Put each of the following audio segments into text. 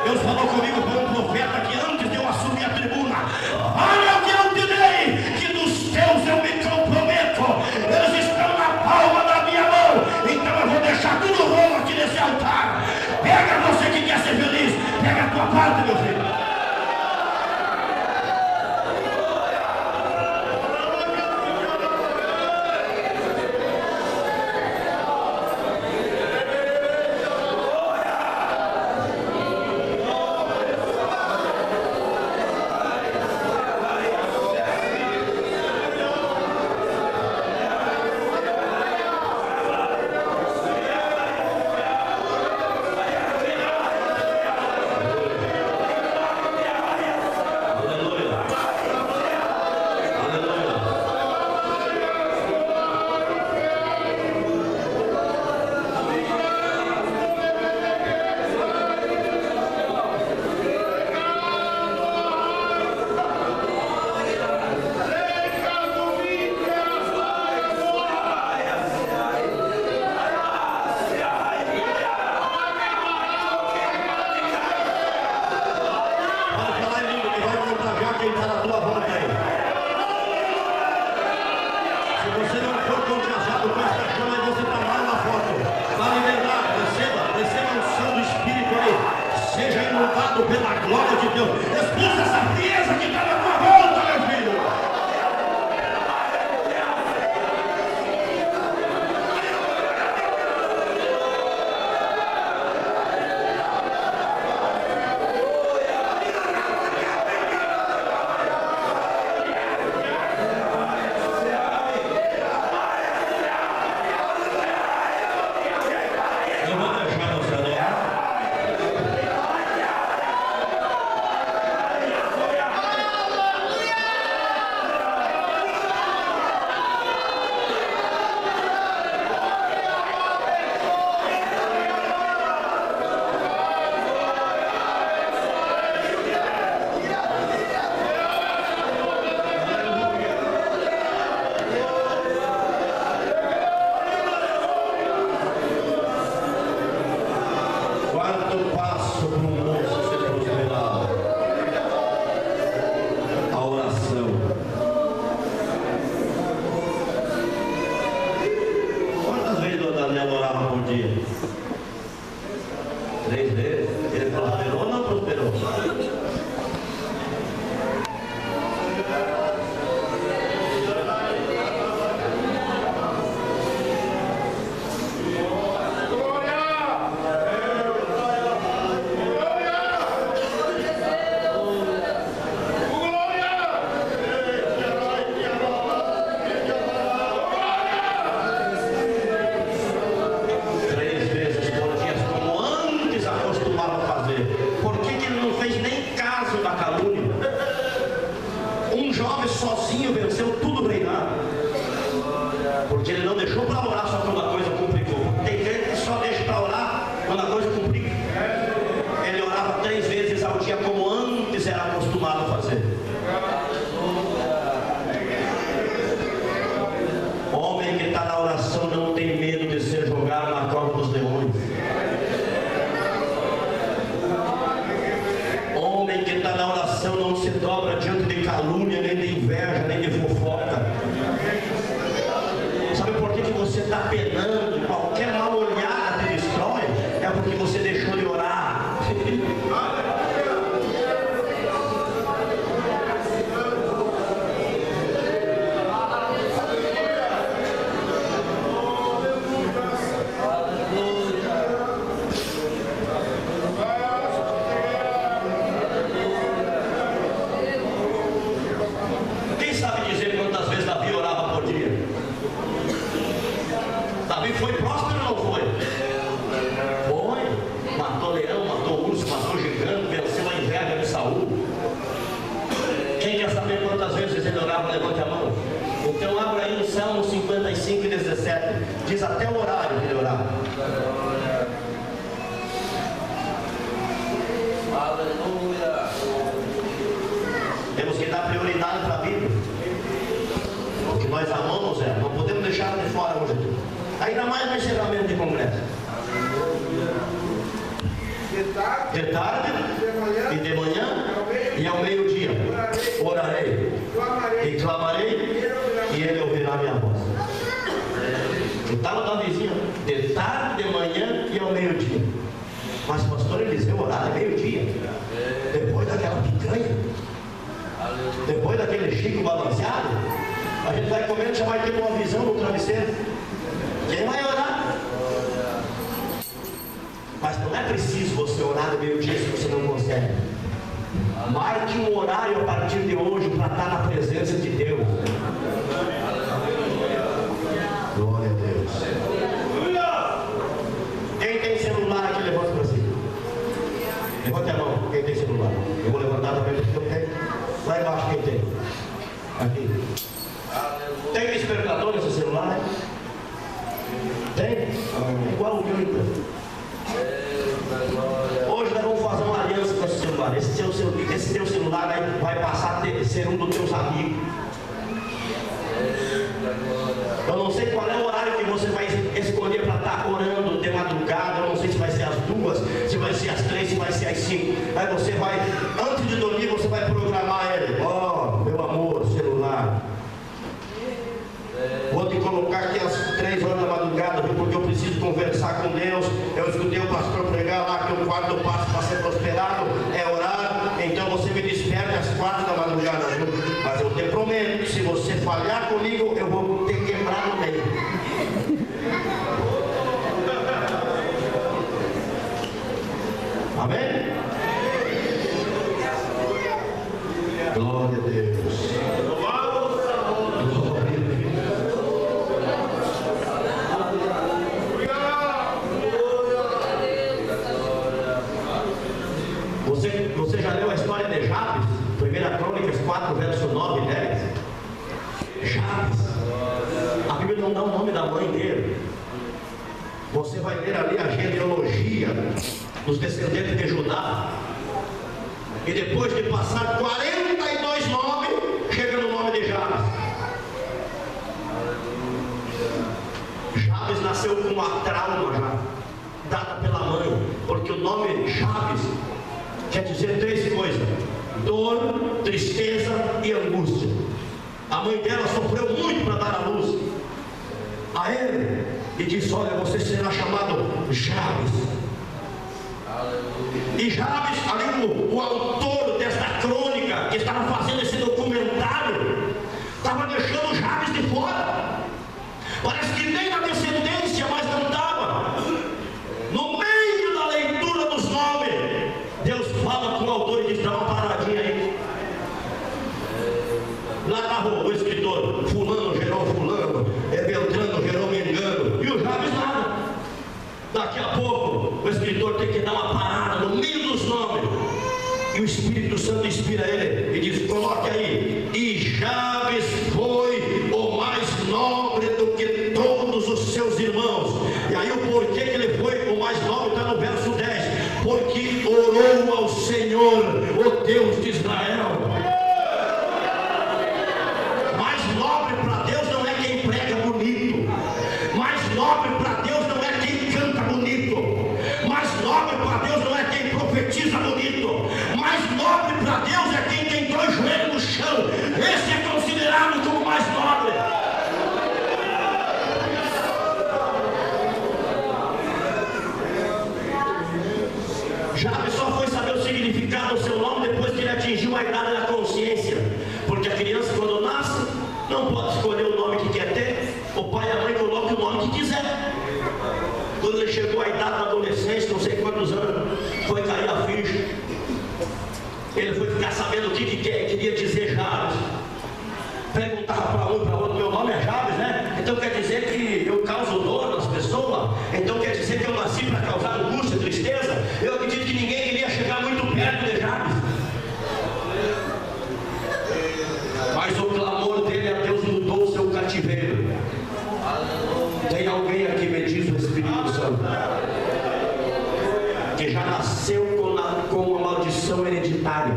Deus falou comigo por um profeta que antes de eu assumir a tribuna, olha o que eu te dei, que dos teus eu me comprometo, eles estão na palma da minha mão, então eu vou deixar tudo rolo aqui nesse altar. Pega você que quer ser feliz, pega a tua parte, meu filho. Pela glória de Deus, expulsa essa frieza que está na tua volta, meu filho. Eu vou deixar você adorar. Sozinho venceu tudo treinado, porque ele não deixou para orar só quando a coisa complicou. Tem gente que só deixa para orar quando a coisa complica. Ele orava 3 vezes ao dia como antes era acostumado a fazer. Homem que está na oração não tem medo de ser jogado na cova dos leões. Homem que está na oração não se dobra diante de calúnia, nem de inveja, nem de fofoca. Sabe por que você está penando? Qualquer mal olhada te destrói. É porque você deixou de orar. Quem sabe dizer quantas vezes Davi orava por dia? Davi foi próspero ou não foi? Foi. Matou leão, matou urso, matou gigante, venceu a inveja de Saul. Quem quer saber quantas vezes ele orava? Levante a mão. Então abra aí no Salmo 55 e 17. Diz até o horário que ele orava. Aleluia. Temos que dar prioridade para a Bíblia. Porque nós amamos ela. Não podemos deixar ela de fora hoje. Ainda mais no encerramento de congresso. de tarde e de manhã e ao meio-dia orarei e clamarei e ele ouvirá minha voz. Eu estava da vizinha de tarde, de manhã e ao meio-dia. Mas pastor Eliseu orar é meio-dia, depois daquela picanha, depois daquele chico balanceado, a gente vai comendo, já vai ter uma visão no travesseiro. Quem vai orar? Mas não é preciso você orar no meio-dia se você não consegue. Marque um horário a partir de hoje para estar na presença de Deus. Glória a Deus. Quem tem celular aqui, levanta para cima. Levante a mão, quem tem celular. Eu vou levantar também porque eu tenho. Lá embaixo quem tem? Aqui. Tem despertador nesse celular, né? Tem? Igual o meu então. Hoje nós vamos fazer uma aliança com esse celular. Esse teu celular vai passar a ser um dos teus amigos. Eu não sei qual é o horário que você vai escolher para estar orando de madrugada. Eu não sei se vai ser às 2, se vai ser às 3, se vai ser às 5. Aí você vai, antes de dormir, você vai programar ele. Ó, meu amor, celular, vou te colocar aqui às 3 horas da madrugada, porque eu preciso conversar com Deus. Eu escutei o pastor pregar lá que o quarto passo para ser prosperado é orar. Então você me desperte às 4 da madrugada, viu? Mas eu te prometo que se você falhar comigo, eu vou ter que quebrar no meio. Amém? Glória a Deus. Você já leu a história de Jabes? 1 Crônicas 4, verso 9 e 10. Jabes. A Bíblia não dá o nome da mãe dele. Você vai ler ali a genealogia dos descendentes de Judá. E depois de passar 42 nomes, chega no nome de Jabes. Jabes nasceu com uma trauma já, dada pela mãe, porque o nome Jabes quer dizer 3 coisas: dor, tristeza e angústia. A mãe dela sofreu muito para dar a luz a ele e disse: olha, você será chamado Jabes. E Jabes, ali o autor desta crônica que estava fazendo esse documentário, estava deixando Jabes de fora. Parece que nem na descendência mais não estava. No meio da leitura dos nomes, Deus fala com o autor e diz: dá uma paradinha aí. Lá estava o escritor: fulano gerou fulano, Beltrano gerou Mengano, e o Jabes nada. Daqui a pouco o escritor tem que dar uma parada no meio dos nomes, e o Espírito Santo inspira ele e diz: coloque aí. E Jabes foi o mais nobre do que todos os seus irmãos. E aí o porquê que ele foi o mais nobre está no verso 10: porque orou ao Senhor, o Deus de Israel. Mais nobre para Deus não é quem prega bonito. Mais nobre para Deus não é quem canta bonito. Mais nobre para Deus não é quem profetiza bonito. Mais nobre para Deus é quem tem 2 joelhos no chão. Esse é considerado como mais nobre. Jabes só foi saber o significado do seu nome depois que ele atingiu a idade da consciência. Porque a criança, quando nasce, não pode escolher o nome que quer ter. O pai e a mãe colocam o nome que quiser. Quando ele chegou à idade da adolescência, não sei quantos anos, foi cair a ficha. Ele foi ficar sabendo o que queria dizer Jabes. Perguntava para um e para outro: meu nome é Jabes, né? Então quer dizer que eu causo dor nas pessoas? Então quer dizer que eu nasci para causar angústia, tristeza? Eu acredito que ninguém queria chegar muito perto de Jabes. Mas o clamor dele a Deus mudou o seu cativeiro. Tem alguém aqui, me diz o Espírito Santo, que já nasceu com uma maldição hereditária.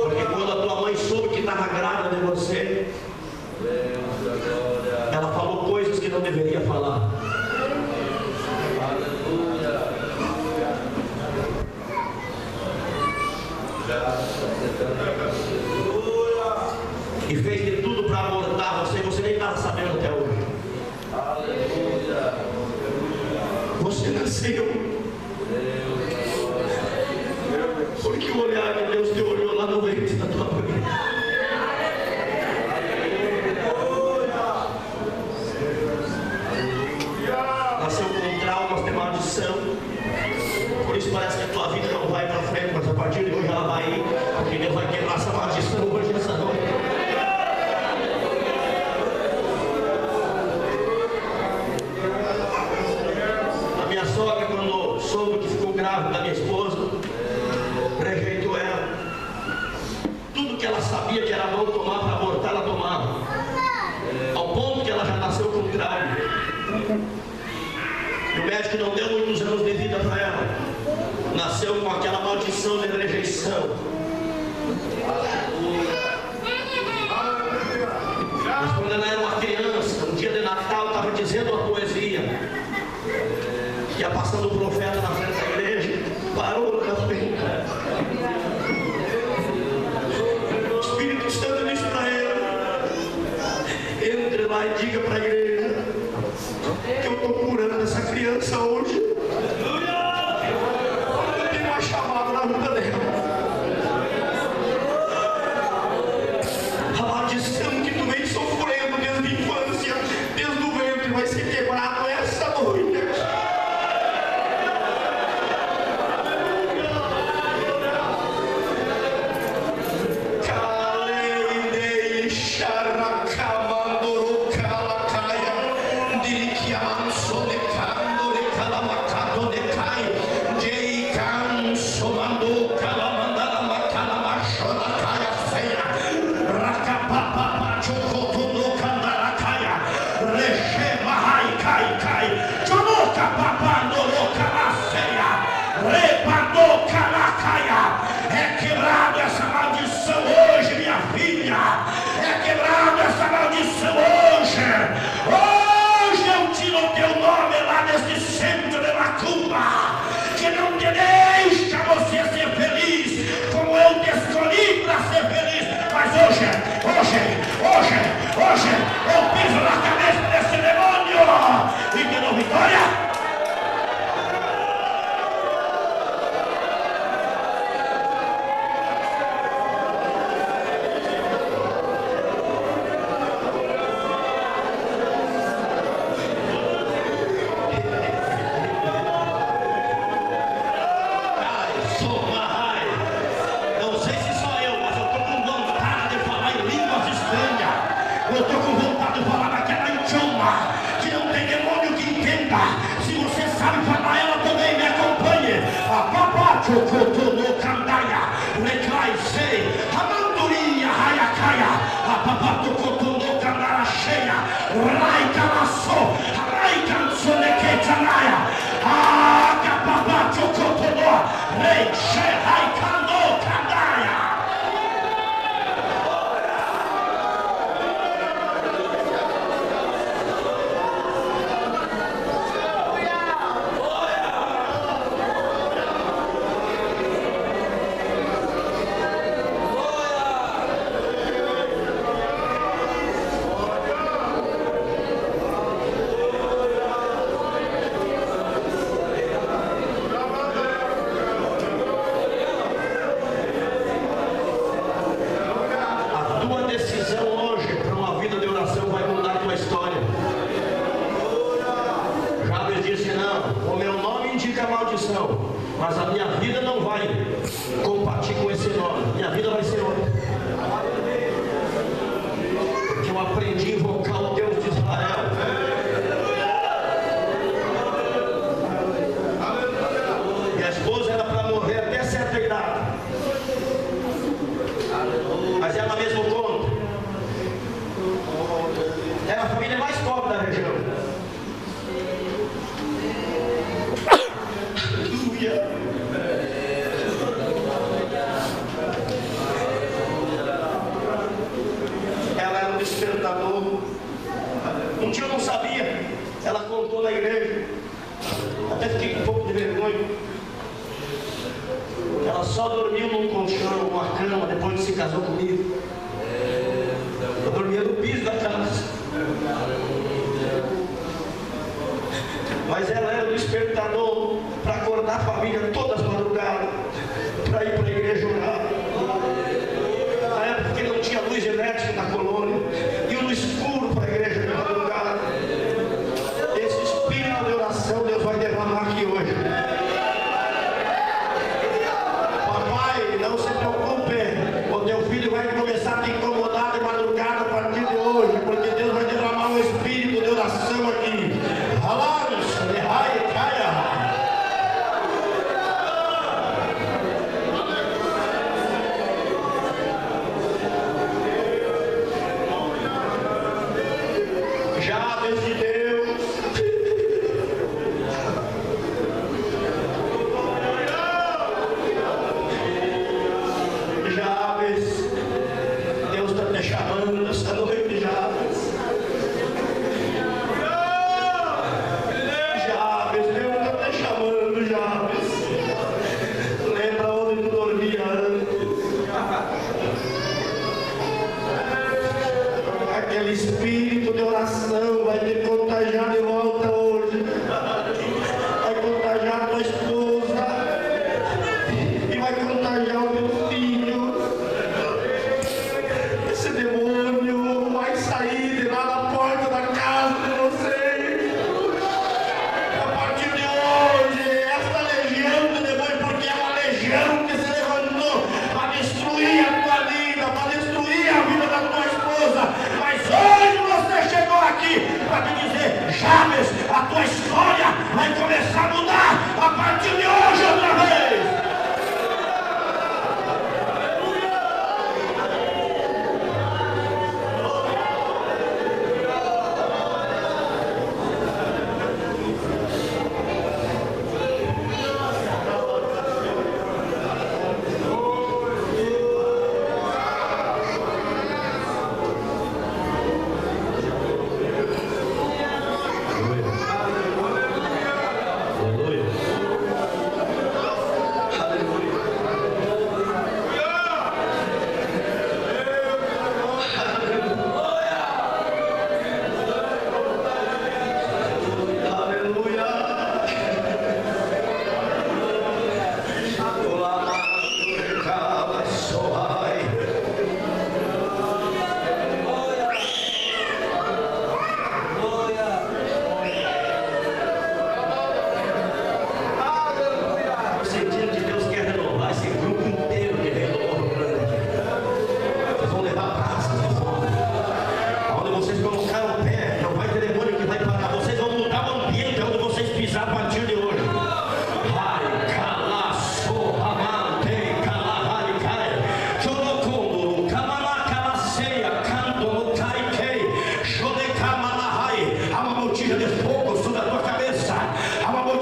Porque quando a tua mãe soube que estava grávida de você, ela falou não deveria falar. E fez de tudo para abortar você, você nem estava sabendo até hoje. Você nasceu porque o olhar de Deus te olhou lá no ventre da tua mãe. Nasceu com traumas, tem maldição. Por isso parece que a tua vida não vai para frente, mas a partir de hoje ela vai ir, porque Deus vai quebrar essa maldição hoje nessa noite. A minha sogra, quando soube que ficou grávida da minha esposa, rejeitou ela. Tudo que ela sabia que era bom tomar para abortar, ela tomava. Ao ponto que ela já nasceu com trauma. E o médico não deu muitos anos de vida para ela. Nasceu com aquela maldição de rejeição. Mas quando ela era uma criança, um dia de Natal, estava dizendo uma poesia. Ia passando o profeta na frente da igreja, parou na frente. O Espírito Santo disse para ela: entre lá e diga para a igreja que eu estou curando essa criança hoje. Eu tenho uma chamada na vida dela. A maldição que tu vem sofrendo desde a infância, desde o ventre, vai ser quebrado essa noite. É quebrado essa maldição hoje, minha filha. É quebrado essa maldição hoje. Hoje eu tiro o teu nome lá desse centro de macumba, que não te deixa você ser feliz como eu te escolhi para ser feliz. Mas hoje eu piso na cabeça desse demônio e te dou vitória. Eu estou com vontade de falar naquela idioma que não tem demônio que entenda. Se você sabe falar, ela também me acompanhe. A papá chocoto no candaia, recai sei, a mandurinha raiacaia, a papá chocoto no candara cheia, raica laço, raica sonequetanaia, a papá chocoto no, rei che raica no candaia. Mas a minha vida não vai compartilhar com esse nome. Minha vida vai ser outra. Porque eu aprendi a invocar o Deus de Israel. Minha esposa era para morrer até certa idade. Mas ela mesmo conta. Era a família mais pobre da região. Ela era um despertador casou comigo. Eu dormia no piso da casa. Mas ela era o despertador para acordar a família todas as madrugadas, para ir para a igreja orar. Na época que não tinha luz elétrica na colônia, iam no escuro para a igreja de madrugada. Esse espírito de oração Deus vai derramar aqui hoje. Papai, não se preocupe, o teu filho vai começar a te incomodar de madrugada a partir de hoje, porque Deus vai derramar um espírito de oração aqui. Jabes de Deus, Jabes, Deus está te chamando esta noite, Jabes. Jabes, Deus está te chamando, Jabes. Lembra onde tu dormia antes? Aquele espírito de oração vai te contagiar de volta hoje. Vai contagiar tua esposa e vai contagiar o teu filho. Esse demônio vai sair de lá da porta da casa de vocês. A partir de hoje, esta legião de demônio, porque é uma legião que se levantou para destruir a tua vida, para destruir a vida da tua esposa. Mas hoje você chegou aqui para te dizer: Jabes, a tua história vai começar a mudar a partir de hoje.